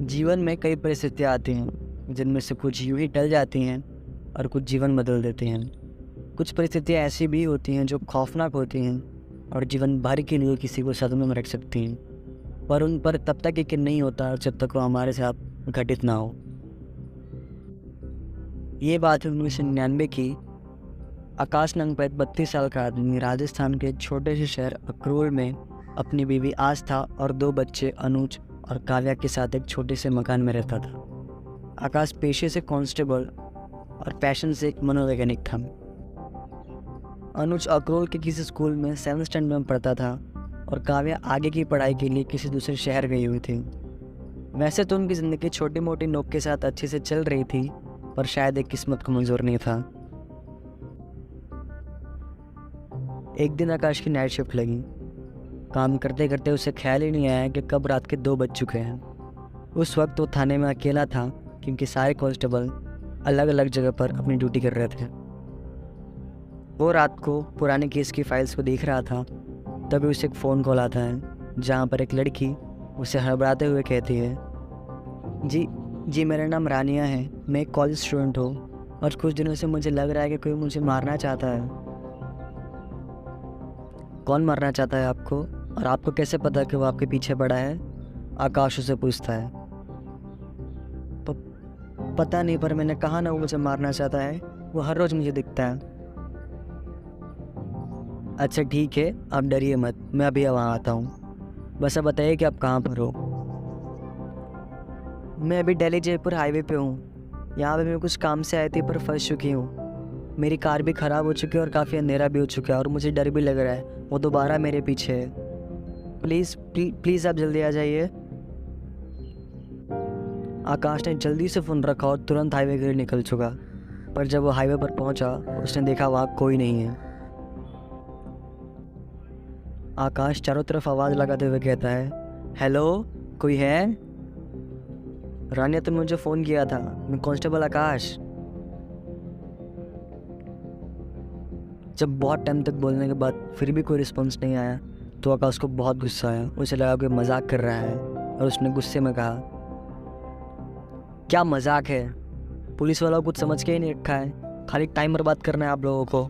जीवन में कई परिस्थितियाँ आती हैं जिनमें से कुछ यूं ही टल जाती हैं और कुछ जीवन बदल देती हैं। कुछ परिस्थितियाँ ऐसी भी होती हैं जो खौफनाक होती हैं और जीवन भर के लिए किसी को सदमे में रख सकती हैं, पर उन पर तब तक यकीन नहीं होता जब तक वो हमारे साथ घटित ना हो। ये बात है 1999 की। आकाश नंगपत 32 साल का आदमी राजस्थान के एक छोटे से शहर अखरोल में अपनी बीवी आस्था और 2 बच्चे अनुज और काव्या के साथ एक छोटे से मकान में रहता था। आकाश पेशे से कांस्टेबल और पैशन से एक मनोवैज्ञानिक था। अनुज अखरोल के किसी स्कूल में 7th स्टैंडर्ड में पढ़ता था और काव्या आगे की पढ़ाई के लिए किसी दूसरे शहर गई हुई थी। वैसे तो उनकी ज़िंदगी छोटी मोटी नोक के साथ अच्छे से चल रही थी, पर शायद एक किस्मत को मंजूर नहीं था। एक दिन आकाश की नाइट शिफ्ट लगी। काम करते करते उसे ख्याल ही नहीं आया कि कब रात के 2 बज चुके हैं। उस वक्त वो थाने में अकेला था क्योंकि सारे कांस्टेबल अलग अलग जगह पर अपनी ड्यूटी कर रहे थे। वो रात को पुराने केस की फाइल्स को देख रहा था, तभी उसे एक फ़ोन कॉल आता है जहाँ पर एक लड़की उसे हड़बड़ाते हुए कहती है, जी मेरा नाम रानिया है, मैं एक कॉलेज स्टूडेंट हूँ और कुछ दिनों से मुझे लग रहा है कि कोई मुझे मारना चाहता है। कौन मारना चाहता है आपको, और आपको कैसे पता कि वो आपके पीछे पड़ा है? आकाश उसे पूछता है। पता नहीं, पर मैंने कहा ना वो मुझे मारना चाहता है, वो हर रोज़ मुझे दिखता है। अच्छा ठीक है, आप डरिए मत, मैं अभी वहाँ आता हूँ। बस अब बताइए कि आप कहाँ पर हो। मैं अभी दिल्ली जयपुर हाईवे पे हूँ। यहाँ पे मैं कुछ काम से आई थी पर फंस चुकी हूँ। मेरी कार भी ख़राब हो चुकी है और काफ़ी अंधेरा भी हो चुका है और मुझे डर भी लग रहा है, वो दोबारा मेरे पीछे है। प्लीज़ आप जल्दी आ जाइए। आकाश ने जल्दी से फ़ोन रखा और तुरंत हाईवे के लिए निकल चुका, पर जब वो हाईवे पर पहुंचा उसने देखा वहाँ कोई नहीं है। आकाश चारों तरफ आवाज़ लगाते हुए कहता है, हेलो, कोई है? रानिया, तुमने मुझे फ़ोन किया था, मैं कांस्टेबल आकाश। जब बहुत टाइम तक बोलने के बाद फिर भी कोई रिस्पॉन्स नहीं आया तो आकाश को बहुत गुस्सा आया। उसे लगा कि मजाक कर रहा है और उसने गुस्से में कहा, क्या मजाक है? पुलिस वालों को कुछ समझ के ही नहीं रखा है, खाली टाइम बर्बाद करना है आप लोगों को।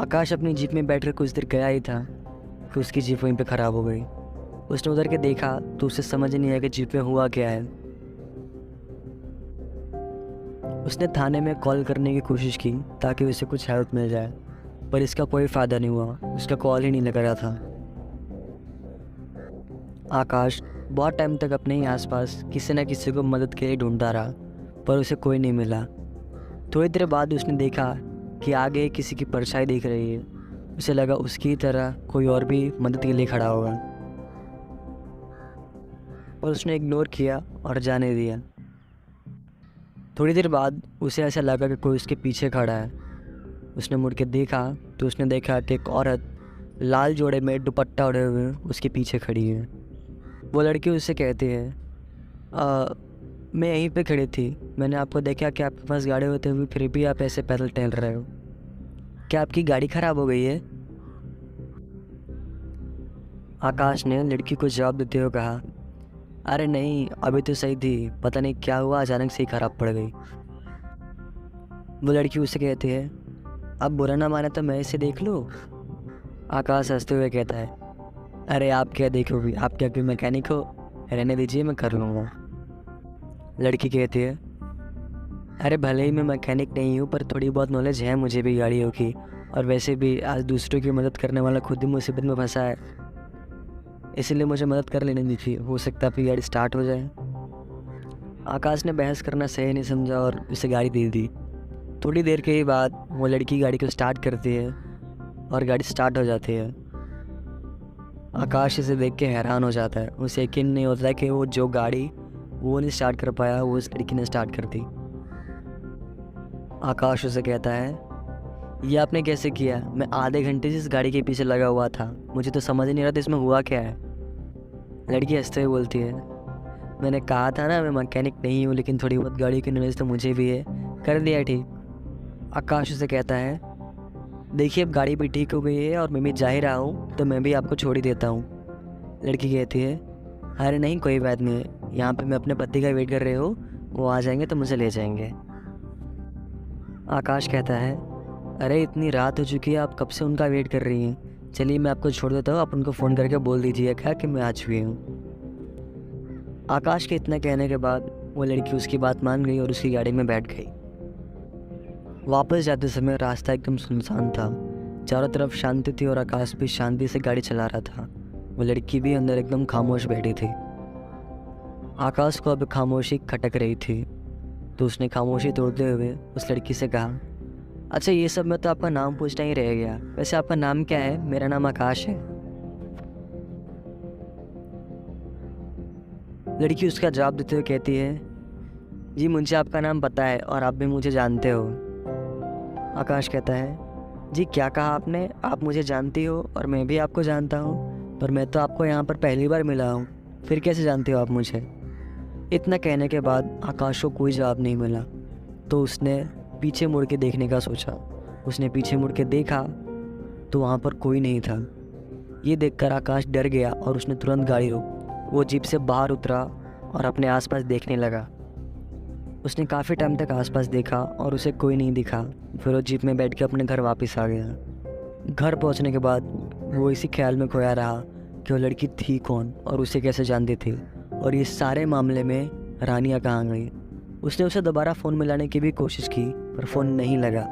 आकाश अपनी जीप में बैठकर कुछ देर गया ही था कि उसकी जीप वहीं पे ख़राब हो गई। उसने उधर के देखा तो उसे समझ नहीं आया कि जीप में हुआ क्या है। उसने थाने में कॉल करने की कोशिश की ताकि उसे कुछ हेल्प मिल जाए, पर इसका कोई फ़ायदा नहीं हुआ, उसका कॉल ही नहीं लग रहा था। आकाश बहुत टाइम तक अपने ही आसपास किसी न किसी को मदद के लिए ढूंढता रहा, पर उसे कोई नहीं मिला। थोड़ी देर बाद उसने देखा कि आगे किसी की परछाई दिख रही है। उसे लगा उसकी तरह कोई और भी मदद के लिए खड़ा होगा, पर उसने इग्नोर किया और जाने दिया। थोड़ी देर बाद उसे ऐसा लगा कि कोई उसके पीछे खड़ा है। उसने मुड़ के देखा तो उसने देखा कि एक औरत लाल जोड़े में दुपट्टा ओढ़े हुए उसके पीछे खड़ी है। वो लड़की उससे कहती है, मैं यहीं पे खड़ी थी, मैंने आपको देखा कि आपके पास गाड़ी होते हुए फिर भी आप ऐसे पैदल टहल रहे हो। क्या आपकी गाड़ी ख़राब हो गई है? आकाश ने लड़की को जवाब देते हुए कहा, अरे नहीं, अभी तो सही थी, पता नहीं क्या हुआ, अचानक से ही ख़राब पड़ गई। वो लड़की उसे कहती है, अब बुरा ना माने तो मैं इसे देख लूँ? आकाश हंसते हुए कहता है, अरे आप क्या देखोगे, आप क्या कोई मैकेनिक हो? रहने दीजिए, मैं कर लूँगा। लड़की कहती है, अरे भले ही मैं मैकेनिक नहीं हूँ, पर थोड़ी बहुत नॉलेज है मुझे भी गाड़ियों की, और वैसे भी आज दूसरों की मदद करने वाला खुद ही मुसीबत में फंसा है, इसलिए मुझे मदद कर लेने दीजिए, हो सकता है आपकी गाड़ी स्टार्ट हो जाए। आकाश ने बहस करना सही नहीं समझा और उसे गाड़ी दे दी। थोड़ी देर के बाद वो लड़की गाड़ी को स्टार्ट करती है और गाड़ी स्टार्ट हो जाती है। आकाश इसे देख के हैरान हो जाता है। उसे यकीन नहीं होता है कि वो जो गाड़ी वो नहीं स्टार्ट कर पाया वो उस लड़की ने स्टार्ट कर दी। आकाश उसे कहता है, ये आपने कैसे किया? मैं आधे घंटे से इस गाड़ी के पीछे लगा हुआ था, मुझे तो समझ नहीं रहा था इसमें हुआ क्या है। लड़की हंसते हुए बोलती है, मैंने कहा था ना मैं मैकेनिक नहीं हूँ, लेकिन थोड़ी बहुत गाड़ी की नॉलेज तो मुझे भी है, कर दिया ठीक। आकाश उसे कहता है, देखिए अब गाड़ी भी ठीक हो गई है और मैं भी जा ही रहा हूँ, तो मैं भी आपको छोड़ ही देता हूँ। लड़की कहती है, अरे नहीं, कोई बात नहीं, यहाँ पे मैं अपने पति का वेट कर रही हूँ, वो आ जाएंगे तो मुझे ले जाएंगे। आकाश कहता है, अरे इतनी रात हो चुकी है, आप कब से उनका वेट कर रही हैं? चलिए मैं आपको छोड़ देता हूँ, आप उनको फ़ोन करके बोल दीजिएगा कि मैं आ चुकी हूँ। आकाश के इतना कहने के बाद वो लड़की उसकी बात मान गई और उसकी गाड़ी में बैठ गई। वापस जाते समय रास्ता एकदम सुनसान था, चारों तरफ शांति थी और आकाश भी शांति से गाड़ी चला रहा था। वो लड़की भी अंदर एकदम खामोश बैठी थी। आकाश को अब खामोशी खटक रही थी, तो उसने खामोशी तोड़ते हुए उस लड़की से कहा, अच्छा ये सब में तो आपका नाम पूछना ही रह गया, वैसे आपका नाम क्या है? मेरा नाम आकाश है। लड़की उसका जवाब देते हुए कहती है, जी मुझे आपका नाम पता है और आप भी मुझे जानते हो। आकाश कहता है, जी क्या कहा आपने? आप मुझे जानती हो और मैं भी आपको जानता हूँ, पर मैं तो आपको यहाँ पर पहली बार मिला हूँ, फिर कैसे जानते हो आप मुझे? इतना कहने के बाद आकाश को कोई जवाब नहीं मिला, तो उसने पीछे मुड़ के देखने का सोचा। उसने पीछे मुड़ के देखा तो वहाँ पर कोई नहीं था। ये देखकर आकाश डर गया और उसने तुरंत गाड़ी रोक, वो जीप से बाहर उतरा और अपने आसपास देखने लगा। उसने काफ़ी टाइम तक आसपास देखा और उसे कोई नहीं दिखा। फिर वो जीप में बैठ के अपने घर वापस आ गया। घर पहुंचने के बाद वो इसी ख्याल में खोया रहा कि वो लड़की थी कौन और उसे कैसे जानती थी, और ये सारे मामले में रानिया कहाँ गई। उसने उसे दोबारा फ़ोन मिलाने की भी कोशिश की पर फ़ोन नहीं लगा।